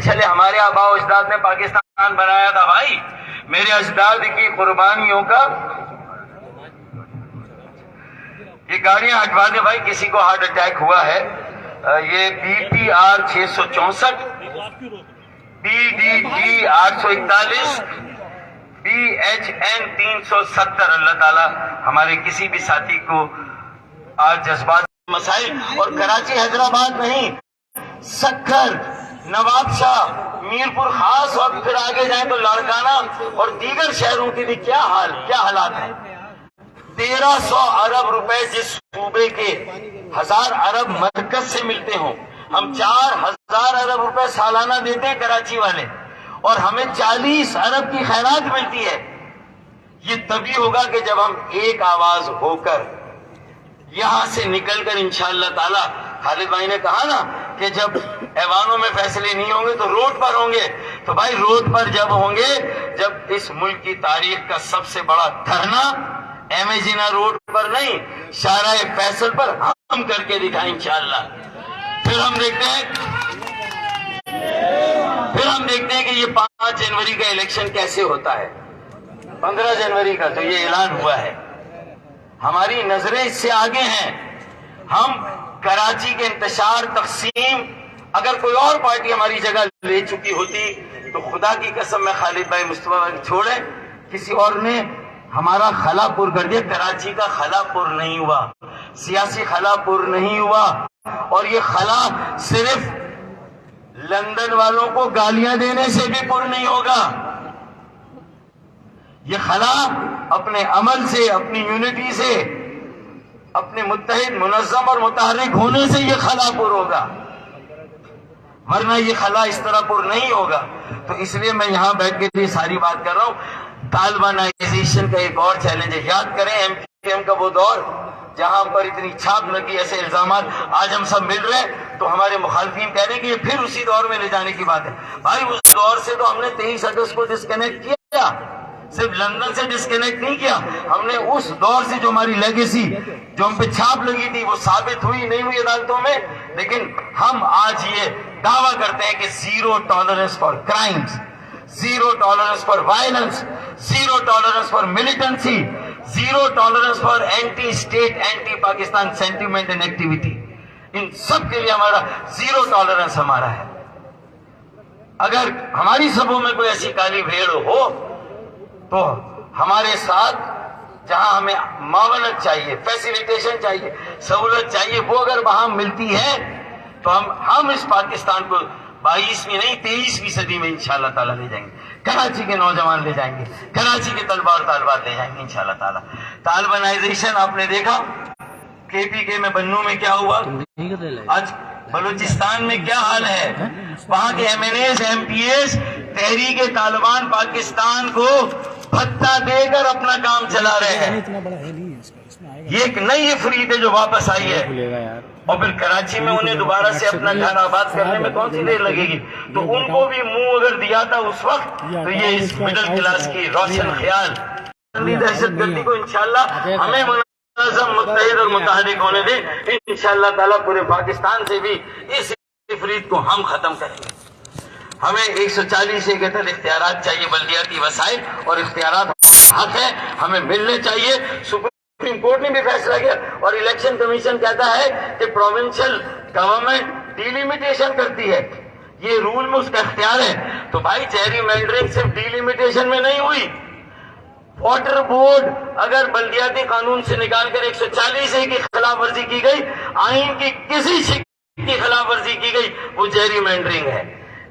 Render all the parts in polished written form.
دن چلے. ہمارے آبا و اجداد نے پاکستان بنایا تھا بھائی. میرے اجداد کی قربانیوں کا یہ گاڑیاں ہٹوا دیں بھائی. کسی کو ہارٹ اٹیک ہوا ہے. یہ PPR 664, PDG 841, BHN 370. اللہ تعالیٰ ہمارے کسی بھی ساتھی کو آج جذبات مسائل. اور کراچی حیدرآباد نہیں, سکھر, نواب شاہ, میرپور خاص, اور پھر آگے جائیں تو لاڑکانہ اور دیگر شہروں کی بھی کیا حالات ہیں. 1300 ارب روپے جس صوبے کے 1000 ارب مرکز سے ملتے ہوں, ہم 4000 ارب روپے سالانہ دیتے ہیں کراچی والے, اور ہمیں 40 ارب کی خیرات ملتی ہے. یہ تبھی ہوگا کہ جب ہم ایک آواز ہو کر یہاں سے نکل کر انشاءاللہ تعالی, خالد بھائی نے کہا نا کہ جب ایوانوں میں فیصلے نہیں ہوں گے تو روڈ پر ہوں گے. تو بھائی روڈ پر جب ہوں گے, جب اس ملک کی تاریخ کا سب سے بڑا دھرنا ایمیجینا روڈ پر نہیں, شارع فیصل پر ہم کر کے دکھائیں انشاءاللہ. پھر ہم دیکھتے ہیں کہ یہ 5 جنوری کا الیکشن کیسے ہوتا ہے. 15 جنوری کا تو یہ اعلان ہوا ہے. ہماری نظریں اس سے آگے ہیں. ہم کراچی کے انتشار, تقسیم, اگر کوئی اور پارٹی ہماری جگہ لے چکی ہوتی تو خدا کی قسم میں خالد بھائی مصطفیٰ بھائی چھوڑے, کسی اور نے ہمارا خلا پور کر دیا. کراچی کا خلا پور نہیں ہوا, سیاسی خلا پور نہیں ہوا. اور یہ خلا صرف لندن والوں کو گالیاں دینے سے بھی پور نہیں ہوگا. یہ خلا اپنے عمل سے, اپنی یونٹی سے, اپنے متحد, منظم اور متحرک ہونے سے یہ خلا پور ہوگا, ورنہ یہ خلا اس طرح پور نہیں ہوگا. تو اس لیے میں یہاں بیٹھ کے بھی ساری بات کر رہا ہوں. طالبانائزیشن کا ایک اور چیلنج ہے. یاد کریں MQM کا وہ دور جہاں پر اتنی چھاپ لگی, ایسے الزامات. آج ہم سب مل رہے ہیں تو ہمارے مخالفین کہہ رہے ہیں کہ یہ پھر اسی دور میں لے جانے کی بات ہے. بھائی اس دور سے تو ہم نے 23 اگست کو ڈسکنیکٹ کیا, صرف لندن سے ڈسکنیکٹ نہیں کیا. ہم نے اس دور سے جو ہماری لیگیسی, جو ہم پہ چھاپ لگی تھی, وہ ثابت ہوئی نہیں ہوئی عدالتوں میں. لیکن ہم آج یہ دعویٰ کرتے ہیں کہ zero tolerance for crimes, zero tolerance for violence, zero tolerance for militancy, zero tolerance for anti state, anti Pakistan sentiment and activity. ان سب کے لیے ہمارا زیرو ٹالرنس ہمارا ہے. اگر ہماری سبوں میں کوئی ایسی کالی بھیڑ ہو تو ہمارے ساتھ جہاں ہمیں معاونت چاہیے, فیسیلیٹیشن چاہیے, سہولت چاہیے, وہ اگر وہاں ملتی ہے تو ہم اس پاکستان کو 22ویں نہیں 23ویں صدی میں انشاءاللہ تعالیٰ لے جائیں گے. کراچی کے نوجوان لے جائیں گے, کراچی کے طلباء اور طالبات لے جائیں گے انشاءاللہ تعالیٰ. طالبانائزیشن آپ نے دیکھا, KPK میں بنوں میں کیا ہوا, آج بلوچستان میں کیا حال ہے. وہاں کے MNAs, MPAs تحریک طالبان پاکستان کو بھتہ دے کر اپنا کام چلا رہے ہیں. یہ ایک نئی افریت ہے جو واپس آئی ہے, اور پھر کراچی میں انہیں دوبارہ سے اپنا گھر آباد کرنے میں کون سی دیر لگے گی. تو ان کو بھی منہ اگر دیا تھا اس وقت تو یہ اس مڈل کلاس کی روشن خیال دہشت گردی کو انشاءاللہ ہمیں منظم, متحد اور متحرک ہونے دیں. انشاءاللہ تعالیٰ پورے پاکستان سے بھی اس افریت کو ہم ختم کریں گے. ہمیں 140 کے تحت اختیارات چاہیے, بلدیاتی وسائل اور اختیارات حق ہے, ہمیں ملنے چاہیے. سپریم کورٹ نے بھی فیصلہ کیا, اور الیکشن کمیشن کہتا ہے کہ پروونشل گورنمنٹ ڈیلیمیٹیشن کرتی ہے, یہ رول میں اس کا اختیار ہے. تو بھائی جیری مینڈرنگ صرف ڈیلیمیٹیشن میں نہیں ہوئی. واٹر بورڈ اگر بلدیاتی قانون سے نکال کر 140 کی خلاف ورزی کی گئی, آئین کی کسی شکل کی خلاف ورزی کی گئی, وہ جیری مینڈرنگ ہے.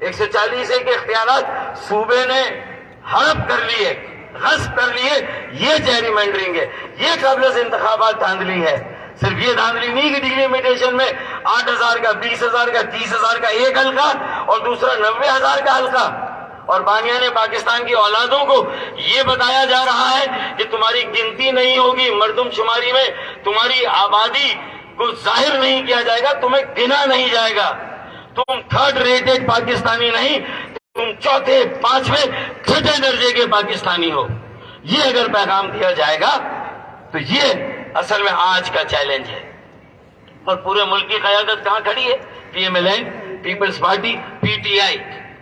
140 کے اختیارات صوبے نے ہڑپ کر لیے, غصب کر لیے, یہ جیری مینڈرنگ ہے. یہ قبل از انتخابات دھاندلی ہے. صرف یہ دھاندلی نہیں کہ ڈیلیمیٹیشن میں 8,000 کا, 20,000 کا, 30,000 کا ایک حلقہ اور دوسرا 90,000 کا حلقہ, اور بانیان پاکستان کی اولادوں کو یہ بتایا جا رہا ہے کہ تمہاری گنتی نہیں ہوگی, مردم شماری میں تمہاری آبادی کو ظاہر نہیں کیا جائے گا, تمہیں گنا نہیں جائے گا, تم 3rd ریٹڈ پاکستانی نہیں, تم 4تھے 5ویں 6تھے درجے کے پاکستانی ہو. یہ اگر پیغام دیا جائے گا تو یہ اصل میں آج کا چیلنج ہے. اور پورے ملک کی قیادت کہاں کھڑی ہے؟ PMLN, Peoples Party, PTI,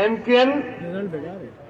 MQN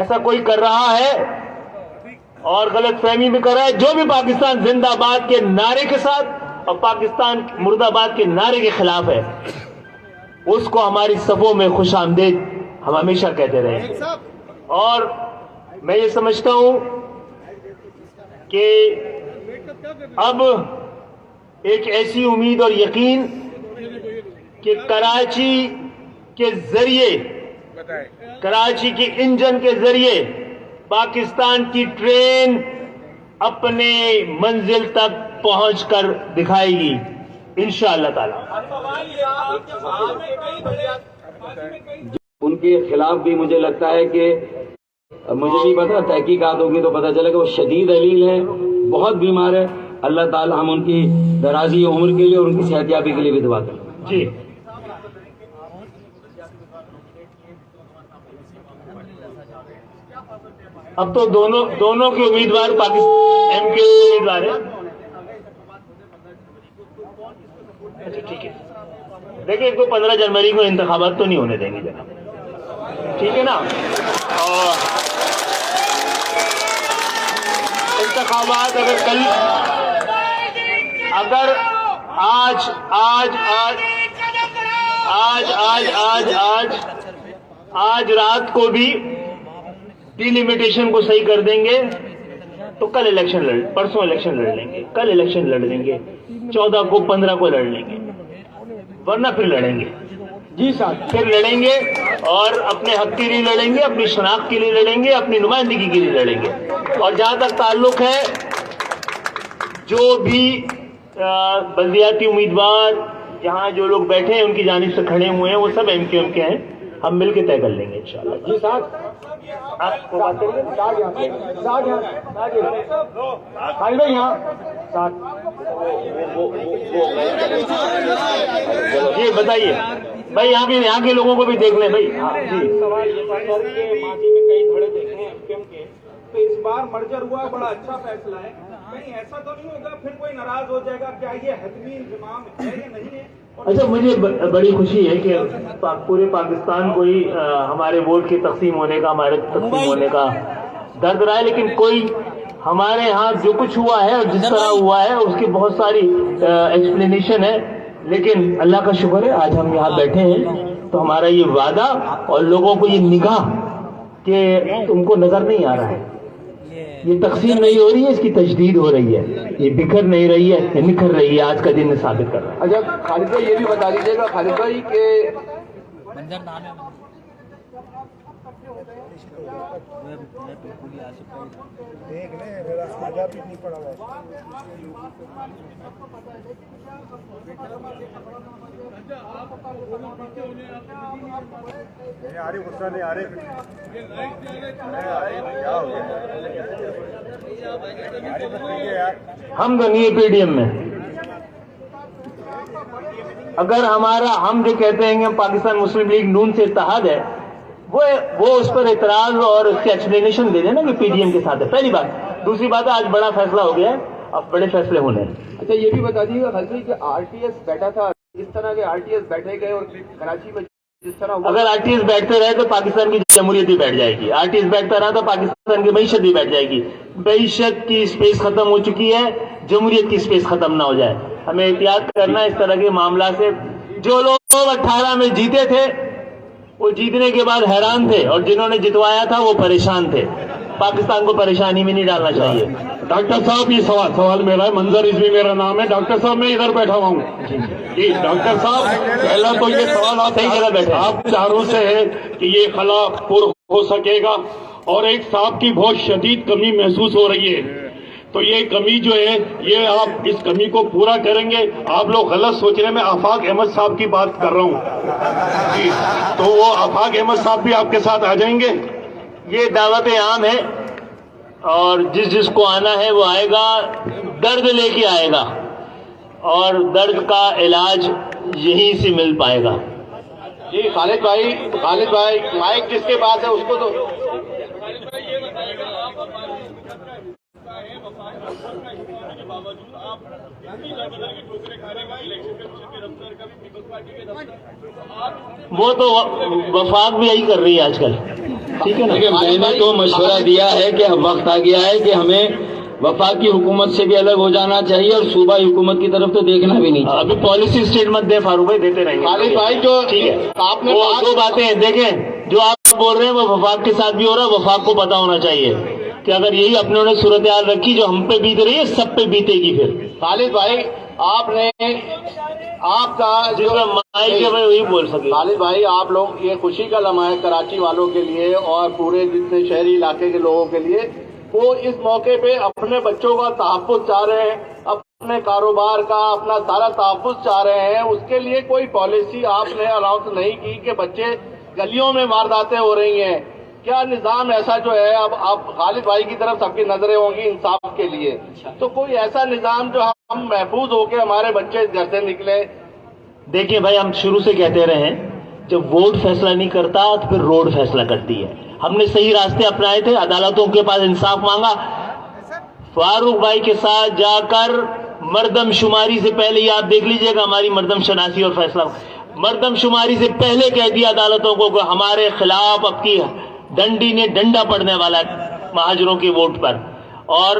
ایسا کوئی کر رہا ہے اور غلط فہمی بھی کر رہا ہے، جو بھی پاکستان زندہ باد کے نعرے کے ساتھ اور پاکستان مرد آباد کے نعرے کے خلاف ہے، اس کو ہماری صفوں میں خوش آمدید ہم ہمیشہ کہتے رہے. اور میں یہ سمجھتا ہوں کہ اب ایک ایسی امید اور یقین کہ کراچی کے ذریعے، کراچی کے انجن کے ذریعے پاکستان کی ٹرین اپنے منزل تک پہنچ کر دکھائے گی انشاءاللہ تعالی. ان کے خلاف بھی مجھے لگتا ہے کہ مجھے نہیں پتا، تحقیقات ہوگی تو پتہ چلے گا وہ شدید علیل ہے، بہت بیمار ہے. اللہ تعالی ہم ان کی درازی عمر کے لیے اور ان کی صحت یابی کے لیے بھی دعا کریں. جی اب تو دونوں کے امیدوار پاکستان ایم کے امیدوار ہیں. اچھا ٹھیک ہے، دیکھیں ایک تو 15 جنوری کو انتخابات تو نہیں ہونے دیں گے جناب، ٹھیک ہے نا. اور انتخابات اگر آج رات کو بھی ڈی لمیٹیشن کو صحیح کر دیں گے تو کل پرسوں الیکشن لڑ لیں گے، کل الیکشن لڑ لیں گے، 14 کو 15 کو لڑ لیں گے، ورنہ پھر لڑیں گے. جی صاحب پھر لڑیں گے اور اپنے حق کے لیے لڑیں گے، اپنی شناخت کے لیے لڑیں گے، اپنی نمائندگی کے لیے لڑیں گے. اور جہاں تک تعلق ہے جو بھی بلدیاتی امیدوار جہاں جو لوگ بیٹھے ہیں ان کی جانب سے کھڑے ہوئے ہیں وہ سب ایم کیو ایم کے ہیں، ہم مل کے طے کر لیں گے انشاءاللہ. جی صاحب جی بتائیے بھائی، یہاں کے لوگوں کو بھی دیکھ لیں بھائی. جی سوال یہ تھا سر کہ ماضی میں کئی دھڑے دیکھے ہیں ایم کے، تو اس بار مرجر ہوا، بڑا اچھا فیصلہ ہے. کہیں ایسا تو نہیں ہوگا پھر کوئی ناراض ہو جائے گا؟ کیا یہ حتمی انضمام ہے یا نہیں ہے؟ اچھا، مجھے بڑی خوشی ہے کہ پورے پاکستان کو ہی ہمارے ووٹ کے تقسیم ہونے کا، ہمارے تقسیم ہونے کا درد رہا ہے، لیکن کوئی ہمارے ہاں جو کچھ ہوا ہے اور جس طرح ہوا ہے اس کی بہت ساری ایکسپلینیشن ہے. لیکن اللہ کا شکر ہے آج ہم یہاں بیٹھے ہیں تو ہمارا یہ وعدہ اور لوگوں کو یہ نگاہ کہ تم کو نظر نہیں آ رہا ہے، یہ تقسیم نہیں ہو رہی ہے، اس کی تجدید ہو رہی ہے، یہ بکھر نہیں رہی ہے، یہ نکھر رہی ہے. آج کا دن ثابت کر رہا ہے. اچھا خالد بھائی یہ بھی بتا دیجیے گا خالد بھائی کہ ہم تو نہیں پی ڈی ایم میں، اگر ہم جو کہتے ہیں کہ پاکستان مسلم لیگ نون سے اتحاد ہے، وہ اس پر اعتراض اور اس کی ایکسپلینیشن دے دیں نا کہ پی ڈی ایم کے ساتھ ہے. پہلی بات. دوسری بات ہے آج بڑا فیصلہ ہو گیا ہے، اب بڑے فیصلے ہونے ہیں. اچھا یہ بھی بتا دیجیے گا خالد بھائی کہ آر ٹی ایس بیٹھا تھا، اس طرح کے آر ٹی ایس بیٹھے گئے اور کراچی میں جس طرح ہوا، اگر آر ٹی ایس بیٹھتے رہے تو پاکستان کی جمہوریت بھی بیٹھ جائے گی. آر ٹی ایس بیٹھتا رہا تو پاکستان کی معیشت بھی بیٹھ جائے گی. معیشت کی اسپیس ختم ہو چکی ہے، جمہوریت کی اسپیس ختم نہ ہو جائے. ہمیں احتیاط کرنا اس طرح کے معاملات سے. جو لوگ 18 میں جیتے تھے وہ جیتنے کے بعد حیران تھے، اور جنہوں نے جتوایا تھا وہ پریشان تھے. پاکستان کو پریشانی میں نہیں ڈالنا چاہیے. ڈاکٹر صاحب یہ سوال میرا ہے، منظر رضوی میرا نام ہے. ڈاکٹر صاحب میں ادھر بیٹھا ہوا ہوں. جی ڈاکٹر صاحب پہلا تو یہ سوال آپ چاروں سے ہے کہ یہ خلا پر ہو سکے گا، اور ایک صاحب کی بہت شدید کمی محسوس ہو رہی ہے، تو یہ کمی جو ہے یہ آپ اس کمی کو پورا کریں گے؟ آپ لوگ غلط سوچ رہے ہیں، میں آفاق احمد صاحب کی بات کر رہا ہوں. جی تو وہ آفاق احمد صاحب بھی آپ کے ساتھ آ جائیں گے؟ یہ دعوت عام ہے اور جس کو آنا ہے وہ آئے گا، درد لے کے آئے گا، اور درد کا علاج یہیں سے مل پائے گا. جی خالد بھائی مائک جس کے پاس ہے اس کو تو وہ تو وفاق بھی یہی کر رہی ہے آج کل. ٹھیک ہے نا. دیکھیں میں نے تو مشورہ دیا ہے کہ اب وقت آ گیا ہے کہ ہمیں وفاقی حکومت سے بھی الگ ہو جانا چاہیے اور صوبائی حکومت کی طرف تو دیکھنا بھی نہیں. ابھی پالیسی اسٹیٹمنٹ دیں فاروق بھائی, دیتے رہیں گے. خالد بھائی جو ٹھیک ہے, آپ نے وہ دو باتیں ہیں. دیکھیں جو آپ بول رہے ہیں وہ وفاق کے ساتھ بھی ہو رہا ہے. وفاق کو پتا ہونا چاہیے کہ اگر یہی اپنے نے صورتحال رکھی جو ہم پہ بیت رہی ہے سب پہ بیتے گی. پھر خالد بھائی آپ نے آپ کا جس میں مائک ہے وہی بول سکے. خالد بھائی آپ لوگ یہ خوشی کا لمحہ ہے کراچی والوں کے لیے اور پورے جتنے شہری علاقے کے لوگوں کے لیے. وہ اس موقع پہ اپنے بچوں کا تحفظ چاہ رہے ہیں, اپنے کاروبار کا اپنا سارا تحفظ چاہ رہے ہیں. اس کے لیے کوئی پالیسی آپ نے اناؤنس نہیں کی کہ بچے گلیوں میں وارداتیں ہو رہی ہیں. کیا نظام ایسا جو ہے, اب خالد بھائی کی طرف سب کی نظریں ہوں گی انصاف کے لیے, تو کوئی ایسا نظام جو ہم محفوظ ہو کے ہمارے بچے گھر سے نکلے. دیکھیے بھائی, ہم شروع سے کہتے رہے ہیں جب ووٹ فیصلہ نہیں کرتا تو پھر روڈ فیصلہ کرتی ہے. ہم نے صحیح راستے اپنائے تھے, عدالتوں کے پاس انصاف مانگا. فاروق بھائی کے ساتھ جا کر مردم شماری سے پہلے ہی آپ دیکھ لیجئے گا ہماری مردم شناسی اور فیصلہ, مردم شماری سے پہلے کہہ دیا عدالتوں کو کہ ہمارے خلاف اب کی ڈنڈی نے ڈنڈا پڑنے والا ہے مہاجروں کے ووٹ پر. اور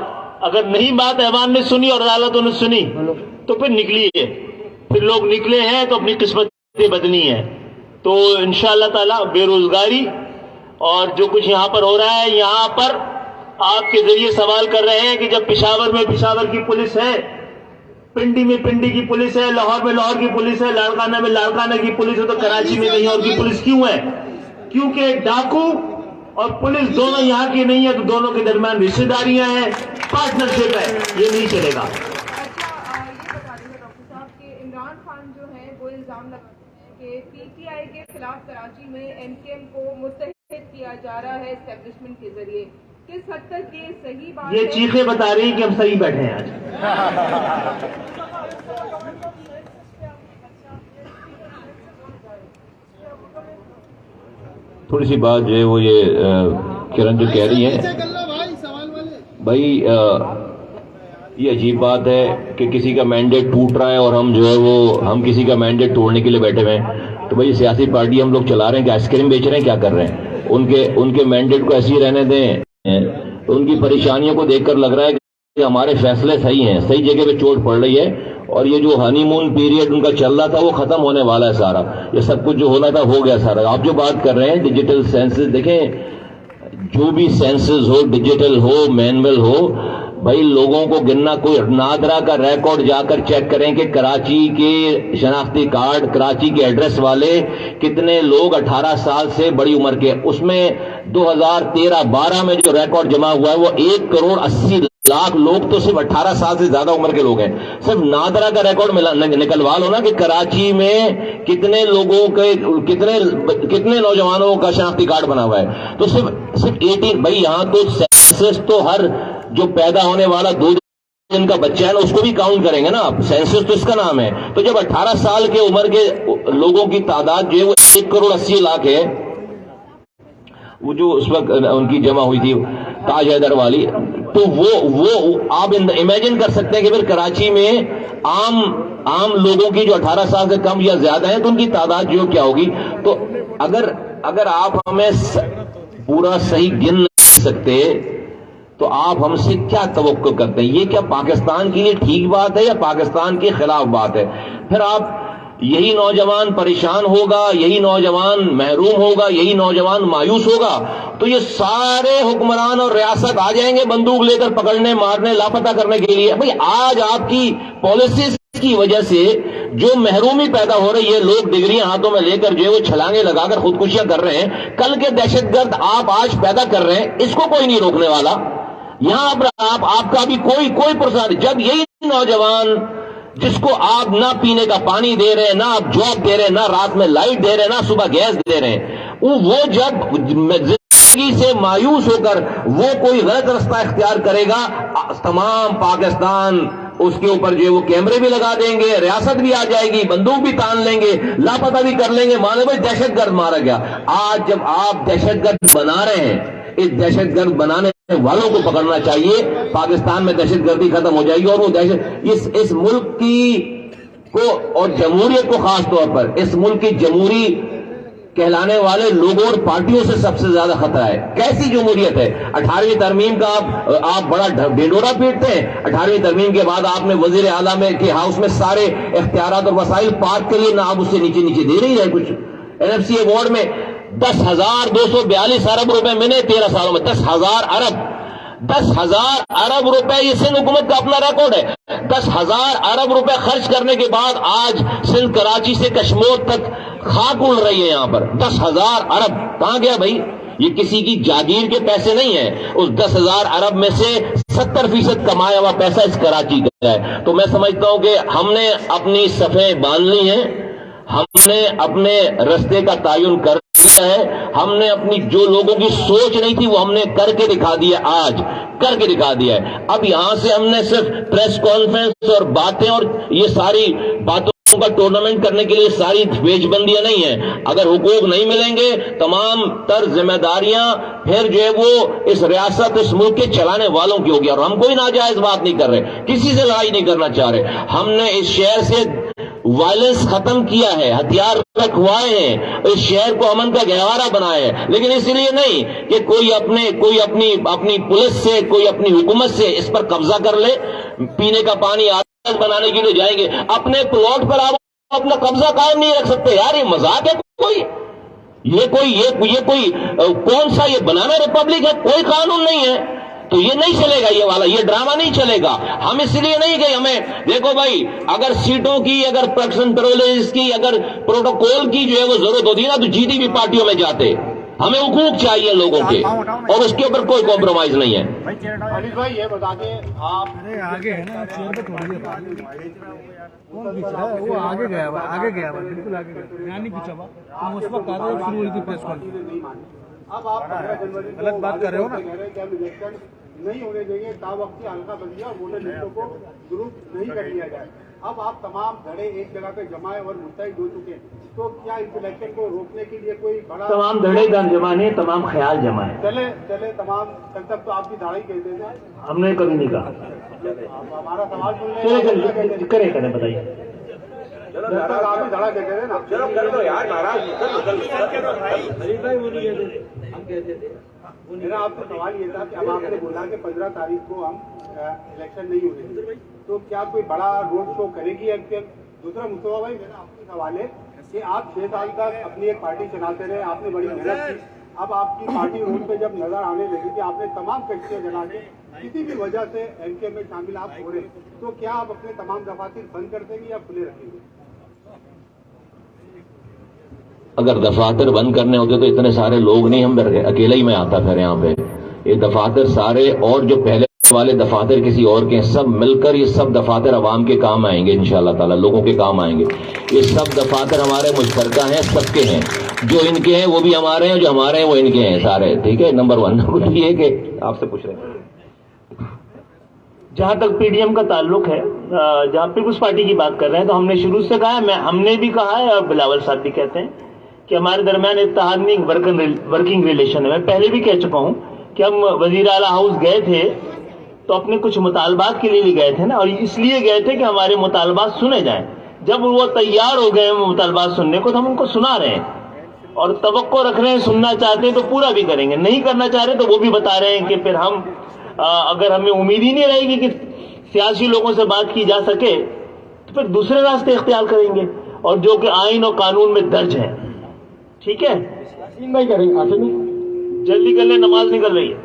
اگر نہیں بات ایوان نے سنی اور عدالتوں نے سنی تو پھر نکلیے. پھر لوگ نکلے ہیں تو اپنی قسمتیں بدلنی ہے. تو انشاءاللہ تعالی بے روزگاری اور جو کچھ یہاں پر ہو رہا ہے, یہاں پر آپ کے ذریعے سوال کر رہے ہیں کہ جب پشاور میں پشاور کی پولیس ہے, پنڈی میں پنڈی کی پولیس ہے, لاہور میں لاہور کی پولیس ہے, لاڑکانہ میں لاڑکانہ کی پولیس ہے, تو کراچی میں کہیں اور کی پولیس کیوں ہے؟ کیونکہ ڈاکو اور پولیس دونوں یہاں کی نہیں ہے, تو دونوں کے درمیان رشتہ داریاں ہیں, پارٹنرشپ ہے. یہ نہیں چلے گا. عمران خان جو ہے وہ الزام لگاتے ہیں کہ پی ٹی آئی کے خلاف کراچی میں ایم کیو ایم کو متحد کیا جا رہا ہے اسٹیبلشمنٹ کے ذریعے. کس حد تک یہ صحیح بات ہے؟ یہ چیخیں بتا رہی ہیں کہ ہم صحیح بیٹھے ہیں آج. تھوڑی سی بات جو ہے وہ یہ کرن جو کہہ رہی ہیں بھائی, یہ عجیب بات ہے کہ کسی کا مینڈیٹ ٹوٹ رہا ہے اور ہم جو ہے وہ ہم کسی کا مینڈیٹ توڑنے کے لیے بیٹھے ہوئے ہیں. تو بھائی سیاسی پارٹی ہم لوگ چلا رہے ہیں کہ آئس کریم بیچ رہے ہیں, کیا کر رہے ہیں؟ ان کے مینڈیٹ کو ایسے ہی رہنے دیں. ان کی پریشانیوں کو دیکھ کر لگ رہا ہے کہ ہمارے فیصلے صحیح ہیں, صحیح جگہ پہ چوٹ پڑ رہی ہے. اور یہ جو ہنی مون پیریڈ ان کا چل رہا تھا وہ ختم ہونے والا ہے سارا. یہ سب کچھ جو ہونا تھا ہو گیا سارا. آپ جو بات کر رہے ہیں ڈیجیٹل سینسز, دیکھیں جو بھی سینسز ہو, ڈیجیٹل ہو, مینول ہو, بھائی لوگوں کو گننا. کوئی نادرا کا ریکارڈ جا کر چیک کریں کہ کراچی کے شناختی کارڈ, کراچی کے ایڈریس والے کتنے لوگ 18 سال سے بڑی عمر کے, اس میں 2013-12 میں جو ریکارڈ جمع ہوا ہے وہ 1,80,00,000 لوگ تو صرف 18 سال سے زیادہ عمر کے لوگ ہیں. صرف نادرا کا ریکارڈ نکلوا لو نا کہ کراچی میں کتنے لوگوں کے کتنے نوجوانوں کا شناختی کارڈ بنا ہوا ہے. تو صرف 18. بھائی یہاں تو سینسس تو ہر جو پیدا ہونے والا 2 دن کا بچہ ہے نا اس کو بھی کاؤنٹ کریں گے نا آپ. سینسس تو اس کا نام ہے. تو جب 18 سال کے عمر کے لوگوں کی تعداد جو ہے وہ 1,80,00,000 ہے, وہ جو اس وقت ان کی جمع ہوئی تھی تاج حیدر والی, تو وہ آپ امیجن کر سکتے ہیں کہ پھر کراچی میں عام لوگوں کی جو 18 سال سے کم یا زیادہ ہیں تو ان کی تعداد جو کیا ہوگی. تو اگر آپ ہمیں پورا صحیح گن نہیں سکتے تو آپ ہم سے کیا توقع کرتے ہیں؟ یہ کیا پاکستان کے لیے ٹھیک بات ہے یا پاکستان کے خلاف بات ہے؟ پھر آپ یہی نوجوان پریشان ہوگا, یہی نوجوان محروم ہوگا, یہی نوجوان مایوس ہوگا, تو یہ سارے حکمران اور ریاست آ جائیں گے بندوق لے کر پکڑنے, مارنے, لاپتہ کرنے کے لیے. بھئی آج آپ کی پالیسیز کی وجہ سے جو محرومی پیدا ہو رہی ہے, لوگ ڈگریاں ہاتھوں میں لے کر جو ہے وہ چھلانگیں لگا کر خودکشیاں کر رہے ہیں, کل کے دہشت گرد آپ آج پیدا کر رہے ہیں, اس کو کوئی نہیں روکنے والا. یہاں پر آپ کا بھی کوئی پرسان. جب یہی نوجوان جس کو آپ نہ پینے کا پانی دے رہے ہیں, نہ آپ جاب دے رہے ہیں, نہ رات میں لائٹ دے رہے ہیں, نہ صبح گیس دے رہے ہیں, وہ جب زندگی سے مایوس ہو کر وہ کوئی غلط رستہ اختیار کرے گا, تمام پاکستان اس کے اوپر جو ہے وہ کیمرے بھی لگا دیں گے, ریاست بھی آ جائے گی, بندوق بھی تان لیں گے, لاپتہ بھی کر لیں گے, مانے بھائی دہشت گرد مارا گیا. آج جب آپ دہشت گرد بنا رہے ہیں, اس دہشت گرد بنانے والوں کو پکڑنا چاہیے. پاکستان میں دہشت گردی ختم ہو جائے گی. اور وہ دہشت اس ملک کی کو اور جمہوریت کو خاص طور پر اس ملک کی جمہوری کہلانے والے لوگوں اور پارٹیوں سے سب سے زیادہ خطرہ ہے. کیسی جمہوریت ہے؟ 18ویں ترمیم کا آپ بڑا ڈھنڈورا پیٹتے ہیں. 18ویں ترمیم کے بعد آپ نے وزیر اعلیٰ کے ہاؤس میں سارے اختیارات اور وسائل پارک کر لیے، نہ آپ اس سے نیچے نیچے دے نہیں رہے کچھ. NFC ایوارڈ میں 10,242 ارب روپے ملے 13 سالوں میں. 10,000 ارب روپے یہ سندھ حکومت کا اپنا ریکارڈ ہے. 10,000 ارب روپے خرچ کرنے کے بعد آج سندھ کراچی سے کشمیر تک خاک اڑ رہی ہے. یہاں پر 10,000 ارب کہاں گیا بھائی؟ یہ کسی کی جاگیر کے پیسے نہیں ہیں. اس 10,000 ارب میں سے 70% کمایا ہوا پیسہ اس کراچی کا ہے. تو میں سمجھتا ہوں کہ ہم نے اپنی صفیں باندھ لی ہیں، ہم نے اپنے رستے کا تعین کر دیا ہے. ہم نے اپنی جو لوگوں کی سوچ نہیں تھی وہ ہم نے کر کے دکھا دیا، آج کر کے دکھا دیا ہے. اب یہاں سے ہم نے صرف پریس کانفرنس اور باتیں اور یہ ساری باتوں کا ٹورنامنٹ کرنے کے لیے ساری پیج بندیاں نہیں ہیں. اگر حقوق نہیں ملیں گے تمام تر ذمہ داریاں پھر جو ہے وہ اس ریاست اس ملک کے چلانے والوں کی ہوگی. اور ہم کوئی ناجائز بات نہیں کر رہے، کسی سے لڑائی نہیں کرنا چاہ رہے. ہم نے اس شہر سے وائلنس ختم کیا ہے، ہتھیار رکھوائے ہیں، اس شہر کو امن کا گہوارہ بنایا ہے. لیکن اس لیے نہیں کہ کوئی اپنی پولیس سے، کوئی اپنی حکومت سے اس پر قبضہ کر لے. پینے کا پانی بنانے کے لیے جائیں گے، اپنے پلاٹ پر آپ اپنا قبضہ قائم نہیں رکھ سکتے. یار یہ مذاق ہے کوئی؟ یہ کوئی کون سا یہ بنانا ریپبلک ہے؟ کوئی قانون نہیں ہے. تو یہ نہیں چلے گا، یہ والا یہ ڈرامہ نہیں چلے گا. ہم اس لیے نہیں کہ ہمیں دیکھو بھائی اگر سیٹوں کی، اگر پرولیز کی، اگر پروٹوکول کی جو ہے وہ ضرورت ہوتی ہے نا تو جیتی بھی پارٹیوں میں جاتے. ہمیں حقوق چاہیے لوگوں کے اور اس کے اوپر کوئی کمپرومائز نہیں ہے. علی بھائی یہ بتا کے آپ آگے ہے نا وہ آگے گیا ہوا بالکل آگے گیا، یہاں نہیں پوچھا ہوا اس وقت شروع ہوئی تھی پریس کانفرنس. اب آپ 15 جنوری کو غلط بات کر رہے ہو نا. کہ ہم الیکشن نہیں ہونے دیں گے، تا وقتی حلقہ بندی اور ووٹر لسٹوں کو درست نہیں کر لیا جائے. اب آپ تمام دھڑے ایک جگہ پہ جمائے اور متحد ہو چکے ہیں، تو کیا اس الیکشن کو روکنے کے لیے کوئی بڑا تمام دھڑے جمع نہیں، تمام خیال جمع ہے. چلے تمام کل تک تو آپ کی دھاڑی کہتے تھے، ہم نے کبھی نہیں کہا. ہمارا سوال سن لیں. کریں بتائیے. جب تک آپ ہی دھڑا کہتے تھے نا. چلو کر دو یار میرا آپ سے سوال یہ تھا کہ اب آپ نے بولا کہ 15 تاریخ کو ہم الیکشن نہیں ہونے دیں گے، تو کیا کوئی بڑا روڈ شو کرے گی ایم پی؟ دوسرا مصطفیٰ بھائی میرا آپ سے سوال ہے کہ آپ 6 سال تک اپنی ایک پارٹی چلاتے رہے، آپ نے بڑی محنت کی. اب آپ کی پارٹی روڈ پہ جب نظر آنے لگی کہ آپ نے تمام کشتیاں جلا کے کسی بھی وجہ سے ایم کے میں شامل آپ ہو رہے، تو کیا آپ اپنے تمام دفاتر بند کر دیں گے یا کھلے رکھیں گے؟ اگر دفاتر بند کرنے ہوتے تو اتنے سارے لوگ نہیں، ہم اکیلا ہی میں آتا پھر یہاں پہ. یہ دفاتر سارے اور جو پہلے والے دفاتر کسی اور کے ہیں، سب مل کر یہ سب دفاتر عوام کے کام آئیں گے انشاءاللہ تعالی، لوگوں کے کام آئیں گے. یہ سب دفاتر ہمارے مشترکہ ہیں، سب کے ہیں. جو ان کے ہیں وہ بھی ہمارے ہیں، جو ہمارے ہیں وہ ان کے ہیں سارے. ٹھیک ہے، نمبر 1. نمبر 2 یہ کہ آپ سے پوچھ رہے ہیں جہاں تک پی ڈی ایم کا تعلق ہے، جہاں پیپلز پارٹی کی بات کر رہے ہیں تو ہم نے شروع سے کہا ہے، ہم نے بھی کہا ہے اور بلاول صاحب بھی کہتے ہیں کہ ہمارے درمیان اتحاد نہیں ورکنگ ریلیشن ہے. میں پہلے بھی کہہ چکا ہوں کہ ہم وزیر اعلیٰ ہاؤس گئے تھے تو اپنے کچھ مطالبات کے لیے بھی گئے تھے نا، اور اس لیے گئے تھے کہ ہمارے مطالبات سنے جائیں. جب وہ تیار ہو گئے مطالبات سننے کو تو ہم ان کو سنا رہے ہیں اور توقع رکھ رہے ہیں، سننا چاہتے ہیں تو پورا بھی کریں گے، نہیں کرنا چاہ رہے تو وہ بھی بتا رہے ہیں کہ پھر ہم اگر ہمیں امید ہی نہیں رہے گی کہ سیاسی لوگوں سے بات کی جا سکے تو پھر دوسرے راستے اختیار کریں گے اور جو کہ آئین اور قانون میں درج ہے. ٹھیک ہے، نہیں کریں گے. جلدی کر لیں، نماز نکل رہی ہے.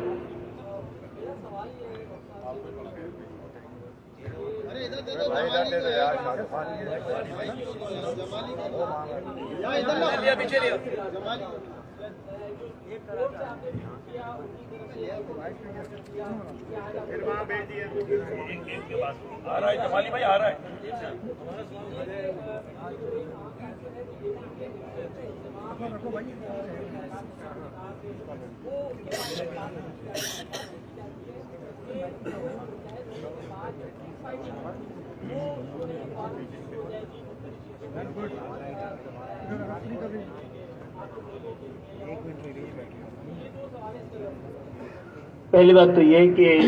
پہلی بات تو یہ کہ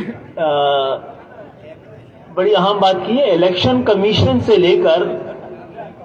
بڑی اہم بات کی ہے، الیکشن کمیشن سے لے کر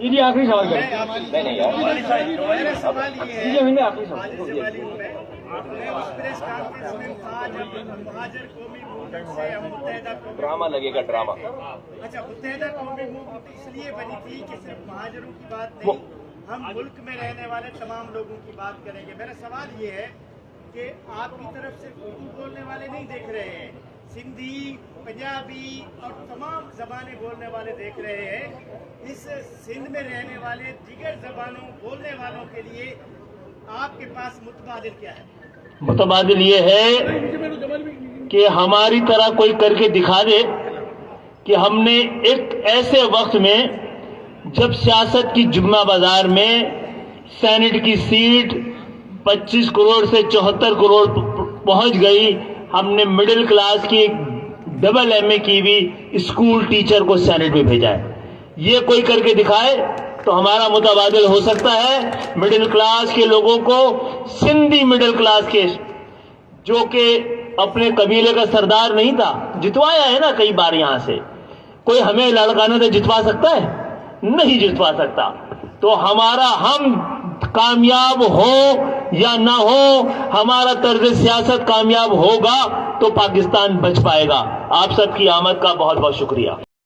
جی جی آخری سوال کریں. میرا سوال یہ ہے جی آخری سوال. آپ نے اس پریس کانفرنس میں کہا جب مہاجر قومی موومنٹ سے ہم متحدہ ڈرامہ لگے گا ڈرامہ. اچھا متحدہ قومی موومنٹ اس لیے بنی تھی کہ صرف مہاجروں کی بات نہیں ہم ملک میں رہنے والے تمام لوگوں کی بات کریں گے. میرا سوال یہ ہے کہ آپ کی طرف سے اردو بولنے والے نہیں دیکھ رہے ہیں, سندھی, پنجابی اور تمام زبانیں بولنے والے دیکھ رہے ہیں. اس سندھ میں رہنے والے دیگر زبانوں بولنے والوں کے لیے آپ کے پاس متبادل کیا ہے؟ متبادل یہ ہے کہ ہماری طرح کوئی کر کے دکھا دے کہ ہم نے ایک ایسے وقت میں جب سیاست کی جمعہ بازار میں سینٹ کی سیٹ 25 کروڑ سے 74 کروڑ پہنچ گئی, ہم نے مڈل کلاس کی ایک ڈبل ایم اے کی بھی اسکول ٹیچر کو سینٹ میں بھیجا ہے. یہ کوئی کر کے دکھائے تو ہمارا متبادل ہو سکتا ہے. مڈل کلاس کے لوگوں کو, سندھی مڈل کلاس کے جو کہ اپنے قبیلے کا سردار نہیں تھا, جتوایا ہے نا کئی بار یہاں سے, کوئی ہمیں لڑکانا تو جتوا سکتا ہے؟ نہیں جتوا سکتا. تو ہمارا ہم کامیاب ہو یا نہ ہو, ہمارا طرز سیاست کامیاب ہوگا تو پاکستان بچ پائے گا. آپ سب کی آمد کا بہت بہت شکریہ.